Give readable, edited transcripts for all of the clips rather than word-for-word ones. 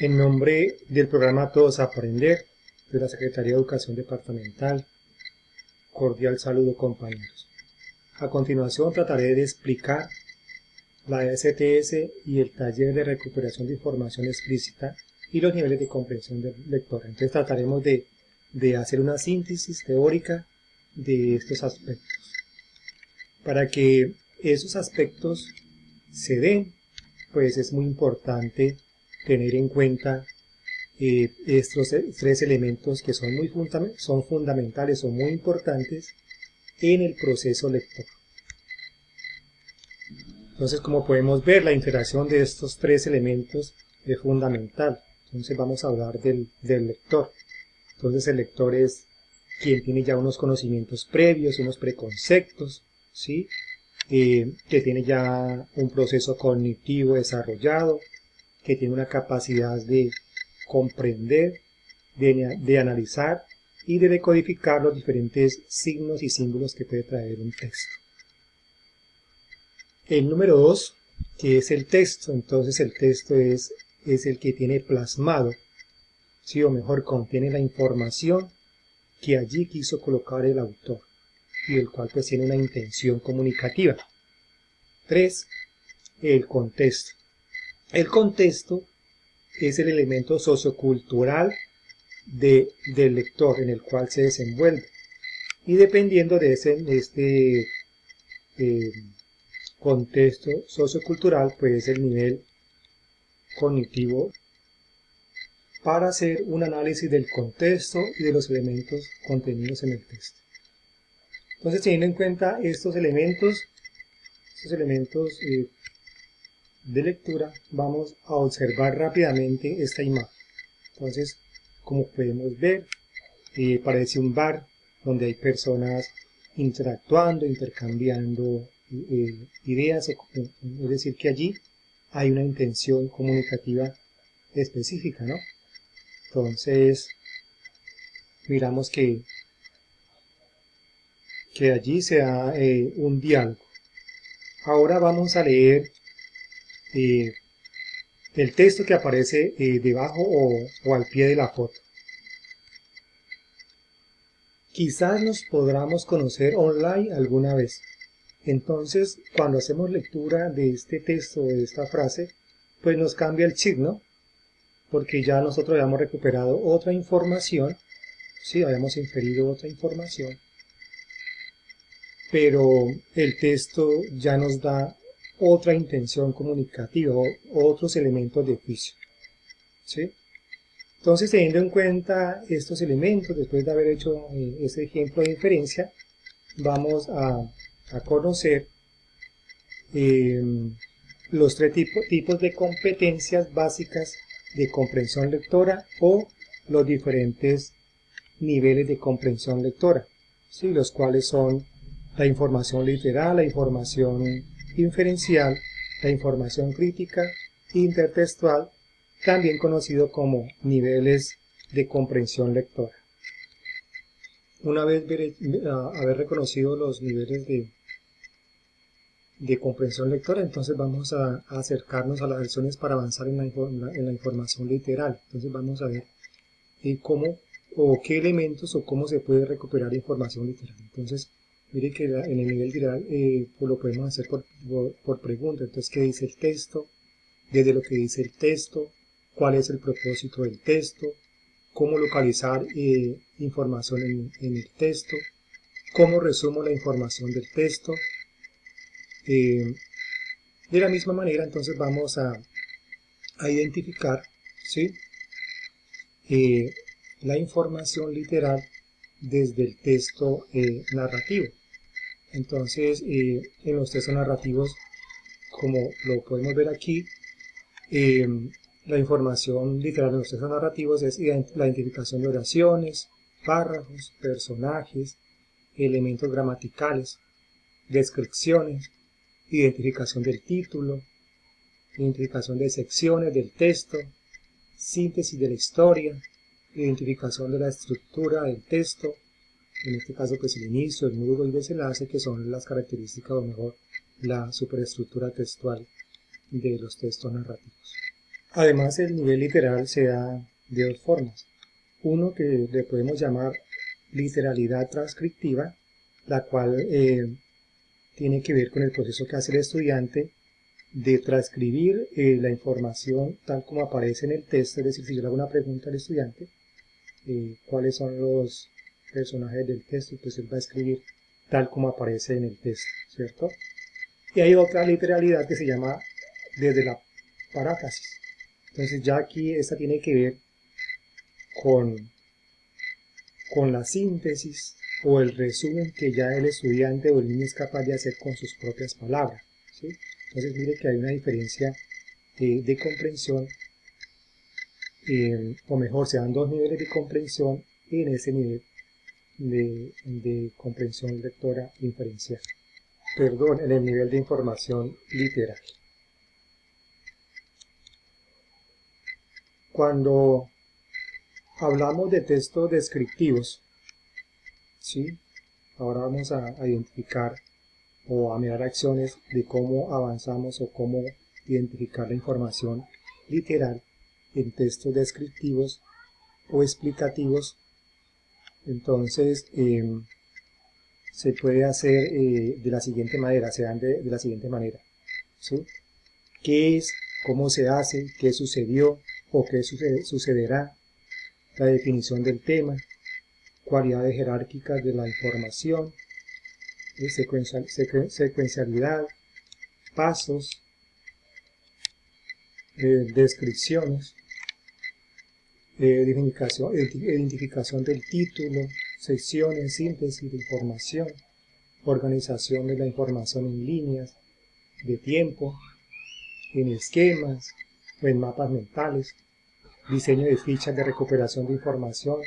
En nombre del programa Todos a Aprender, de la Secretaría de Educación Departamental, cordial saludo compañeros. A continuación trataré de explicar la STS y el taller de recuperación de información explícita y los niveles de comprensión del lector. Entonces trataremos de hacer una síntesis teórica de estos aspectos. Para que esos aspectos se den, pues es muy importante tener en cuenta estos tres elementos que son fundamentales, son muy importantes en el proceso lector. Entonces, como podemos ver, la interacción de estos tres elementos es fundamental. Entonces vamos a hablar del lector. Entonces el lector es quien tiene ya unos conocimientos previos, unos preconceptos, ¿sí? Que tiene ya un proceso cognitivo desarrollado, que tiene una capacidad de comprender, de analizar y de decodificar los diferentes signos y símbolos que puede traer un texto. El número 2, que es el texto. Entonces el texto es el que tiene plasmado, sí, o mejor, contiene la información que allí quiso colocar el autor y el cual pues tiene una intención comunicativa. 3. El contexto. El contexto es el elemento sociocultural del lector en el cual se desenvuelve, y dependiendo de este contexto sociocultural, pues el nivel cognitivo para hacer un análisis del contexto y de los elementos contenidos en el texto. Entonces, teniendo en cuenta estos elementos de lectura, vamos a observar rápidamente esta imagen. Entonces, como podemos ver, parece un bar donde hay personas interactuando, intercambiando ideas, es decir, que allí hay una intención comunicativa específica, ¿no? Entonces, miramos que allí se da un diálogo. Ahora vamos a leer el texto que aparece debajo o al pie de la foto. Quizás nos podamos conocer online alguna vez. Entonces, cuando hacemos lectura de este texto, de esta frase, pues nos cambia el chip, ¿no? Porque ya nosotros habíamos recuperado otra información, sí, habíamos inferido otra información, pero el texto ya nos da otra intención comunicativa, otros elementos de juicio, ¿sí? Entonces, teniendo en cuenta estos elementos, después de haber hecho este ejemplo de inferencia, vamos a conocer los tres tipos de competencias básicas de comprensión lectora o los diferentes niveles de comprensión lectora, ¿sí? Los cuales son la información literal, la información inferencial, la información crítica, intertextual, también conocido como niveles de comprensión lectora. Una vez haber reconocido los niveles de comprensión lectora, entonces vamos a acercarnos a las acciones para avanzar en la información literal. Entonces vamos a ver cómo o qué elementos o cómo se puede recuperar información literal. Entonces, mire que en el nivel literal pues lo podemos hacer por pregunta. Entonces, ¿qué dice el texto? Desde lo que dice el texto, cuál es el propósito del texto, cómo localizar información en el texto, cómo resumo la información del texto. De la misma manera, entonces vamos a identificar, ¿sí? La información literal desde el texto narrativo. Entonces, en los textos narrativos, como lo podemos ver aquí, la información literal en los textos narrativos es la identificación de oraciones, párrafos, personajes, elementos gramaticales, descripciones, identificación del título, identificación de secciones del texto, síntesis de la historia, identificación de la estructura del texto, en este caso pues el inicio, el nudo y desenlace, que son las características o mejor la superestructura textual de los textos narrativos. Además, el nivel literal se da de dos formas. Uno que le podemos llamar literalidad transcriptiva, la cual tiene que ver con el proceso que hace el estudiante de transcribir la información tal como aparece en el texto. Es decir, si yo le hago una pregunta al estudiante, cuáles son los personajes del texto, pues él va a escribir tal como aparece en el texto, ¿cierto? Y hay otra literalidad que se llama desde la paráfrasis. Entonces ya aquí esta tiene que ver con la síntesis o el resumen que ya el estudiante o el niño es capaz de hacer con sus propias palabras, ¿sí? Entonces mire que hay una diferencia de comprensión, o mejor, se dan dos niveles de comprensión en ese nivel de comprensión lectora inferencial. Perdón, en el nivel de información literal. Cuando hablamos de textos descriptivos, ¿sí? Ahora vamos a identificar o a mirar acciones de cómo avanzamos o cómo identificar la información literal en textos descriptivos o explicativos. Entonces se puede hacer de la siguiente manera, se dan de la siguiente manera, ¿sí? ¿Qué es? ¿Cómo se hace? ¿Qué sucedió? ¿O qué sucederá? La definición del tema, cualidades jerárquicas de la información, secuencialidad, pasos, descripciones, identificación del título, secciones, síntesis de información, organización de la información en líneas de tiempo, en esquemas o en mapas mentales, diseño de fichas de recuperación de información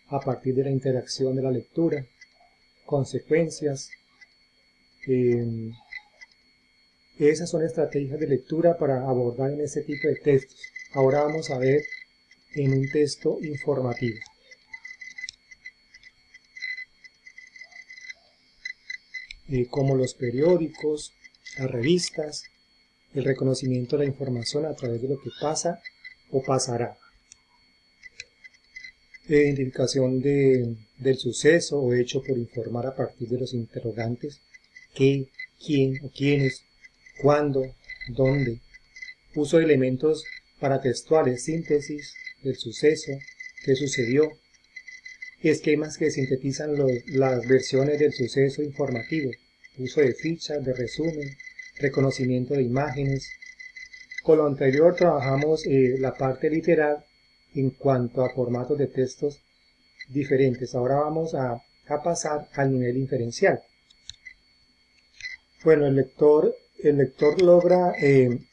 a partir de la interacción de la lectura, consecuencias. Esas son estrategias de lectura para abordar en este tipo de textos. Ahora vamos a ver en un texto informativo. Como los periódicos, las revistas, el reconocimiento de la información a través de lo que pasa o pasará. Identificación del suceso o hecho por informar a partir de los interrogantes: qué, quién o quiénes, cuándo, dónde. Uso de elementos paratextuales, síntesis del suceso, qué sucedió. Esquemas que sintetizan las versiones del suceso informativo. Uso de fichas, de resumen, reconocimiento de imágenes. Con lo anterior trabajamos la parte literal en cuanto a formatos de textos diferentes. Ahora vamos a pasar al nivel inferencial. Bueno, el lector logra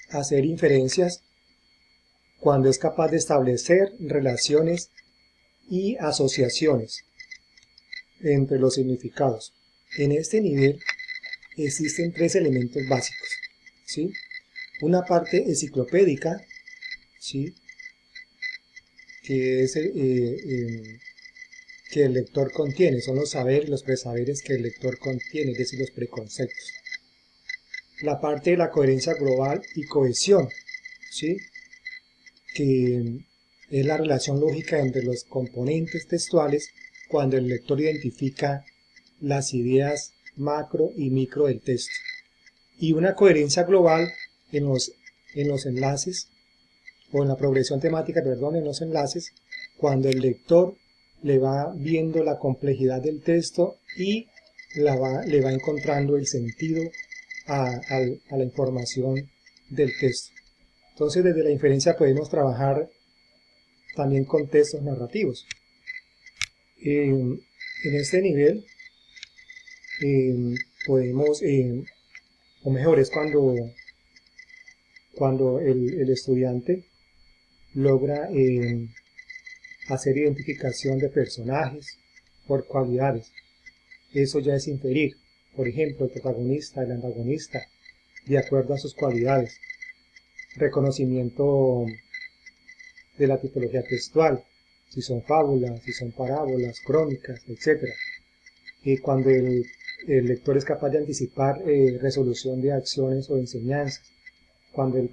hacer inferencias cuando es capaz de establecer relaciones y asociaciones entre los significados. En este nivel existen tres elementos básicos, ¿sí? Una parte enciclopédica, ¿sí? Que es que el lector contiene, son los saberes, los presaberes que el lector contiene, es decir, los preconceptos. La parte de la coherencia global y cohesión, ¿sí? Que es la relación lógica entre los componentes textuales cuando el lector identifica las ideas macro y micro del texto. Y una coherencia global en los enlaces, o en la progresión temática, perdón, en los enlaces, cuando el lector le va viendo la complejidad del texto y le va encontrando el sentido a la información del texto. Entonces, desde la inferencia podemos trabajar también con textos narrativos. En este nivel podemos, o mejor, es cuando el estudiante logra hacer identificación de personajes por cualidades. Eso ya es inferir. Por ejemplo, el protagonista, el antagonista, de acuerdo a sus cualidades. Reconocimiento de la tipología textual, si son fábulas, si son parábolas, crónicas, etc. Cuando el lector es capaz de anticipar resolución de acciones o enseñanzas, cuando el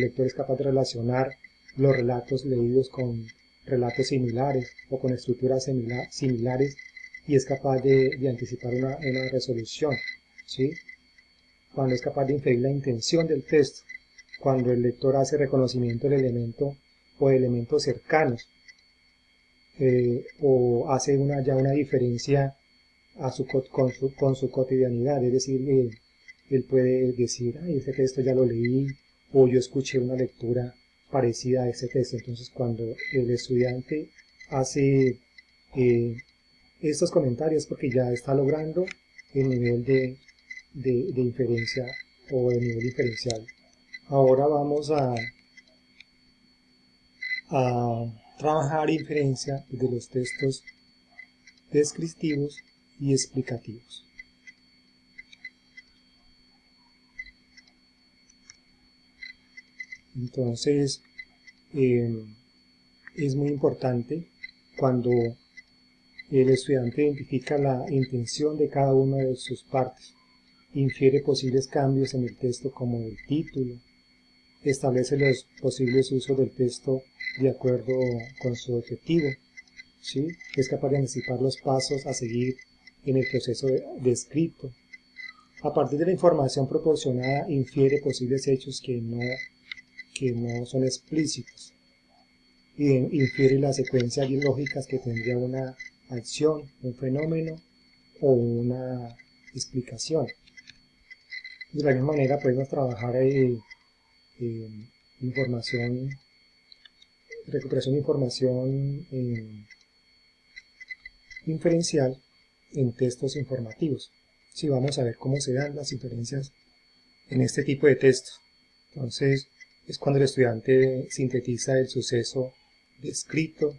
lector es capaz de relacionar los relatos leídos con relatos similares o con estructuras similares y es capaz de anticipar una resolución, ¿sí? Cuando es capaz de inferir la intención del texto, cuando el lector hace reconocimiento del elemento o de elementos cercanos, o hace ya una diferencia con su cotidianidad, es decir, él puede decir, ay, este texto ya lo leí, o yo escuché una lectura parecida a ese texto. Entonces, cuando el estudiante hace estos comentarios, porque ya está logrando el nivel de inferencia o el nivel diferencial. Ahora vamos a trabajar inferencia de los textos descriptivos y explicativos. Entonces, es muy importante cuando el estudiante identifica la intención de cada una de sus partes, infiere posibles cambios en el texto como el título, establece los posibles usos del texto de acuerdo con su objetivo, ¿sí? Es capaz de anticipar los pasos a seguir en el proceso de escrito. A partir de la información proporcionada, infiere posibles hechos que no son explícitos. Y infiere las secuencias lógicas que tendría una acción, un fenómeno o una explicación. De la misma manera podemos trabajar recuperación de información inferencial en textos informativos. Sí, vamos a ver cómo se dan las inferencias en este tipo de textos. Entonces, es cuando el estudiante sintetiza el suceso descrito,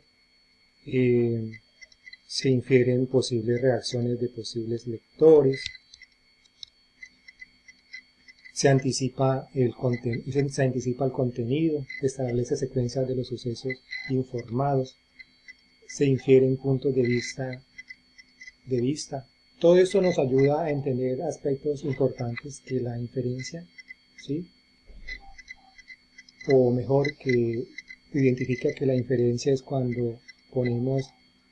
se infieren posibles reacciones de posibles lectores, se anticipa el contenido, se establece secuencias de los sucesos informados, se infieren puntos de vista. Todo esto nos ayuda a entender aspectos importantes de la inferencia, ¿sí? O mejor, que identifica que la inferencia es cuando ponemos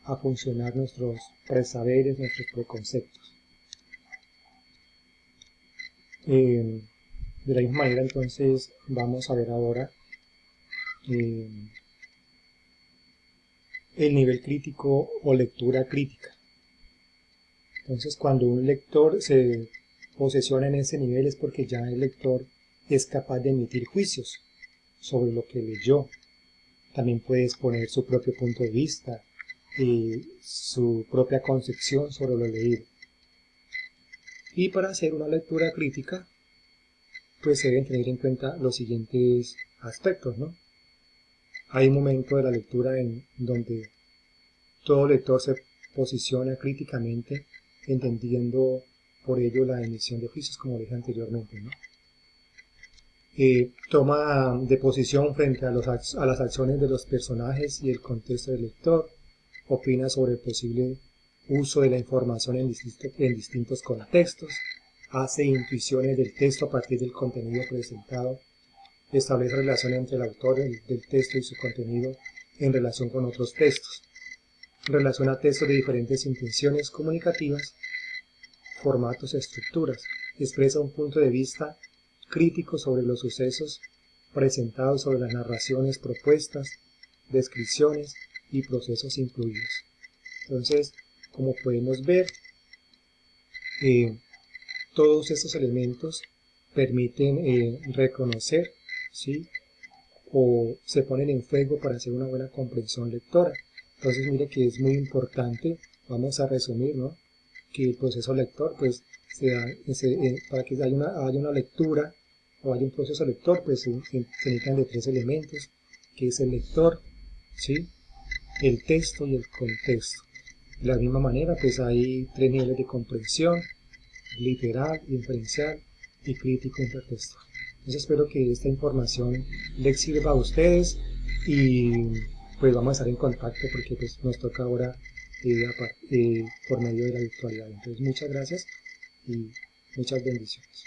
a funcionar nuestros presaberes, nuestros preconceptos. De la misma manera, entonces, vamos a ver ahora el nivel crítico o lectura crítica. Entonces, cuando un lector se posesiona en ese nivel es porque ya el lector es capaz de emitir juicios sobre lo que leyó. También puede exponer su propio punto de vista y su propia concepción sobre lo leído. Y para hacer una lectura crítica, pues se deben tener en cuenta los siguientes aspectos, ¿no? Hay un momento de la lectura en donde todo lector se posiciona críticamente, entendiendo por ello la emisión de juicios, como dije anteriormente, ¿no? Toma de posición frente a las acciones de los personajes y el contexto del lector, opina sobre el posible uso de la información en distintos contextos, hace intuiciones del texto a partir del contenido presentado, establece relación entre el autor del texto y su contenido en relación con otros textos, relaciona textos de diferentes intenciones comunicativas, formatos, estructuras, expresa un punto de vista crítico sobre los sucesos presentados, sobre las narraciones propuestas, descripciones y procesos incluidos. Entonces, como podemos ver, todos estos elementos permiten reconocer, ¿sí? O se ponen en juego para hacer una buena comprensión lectora. Entonces, mire que es muy importante, vamos a resumir, ¿no? Que el proceso lector, pues, para que haya una lectura o haya un proceso lector, pues se necesitan de tres elementos, que es el lector, ¿sí? El texto y el contexto. De la misma manera, pues hay tres niveles de comprensión: literal, inferencial y crítico intertextual. Entonces espero que esta información les sirva a ustedes y pues vamos a estar en contacto porque pues nos toca ahora por medio de la virtualidad. Entonces muchas gracias y muchas bendiciones.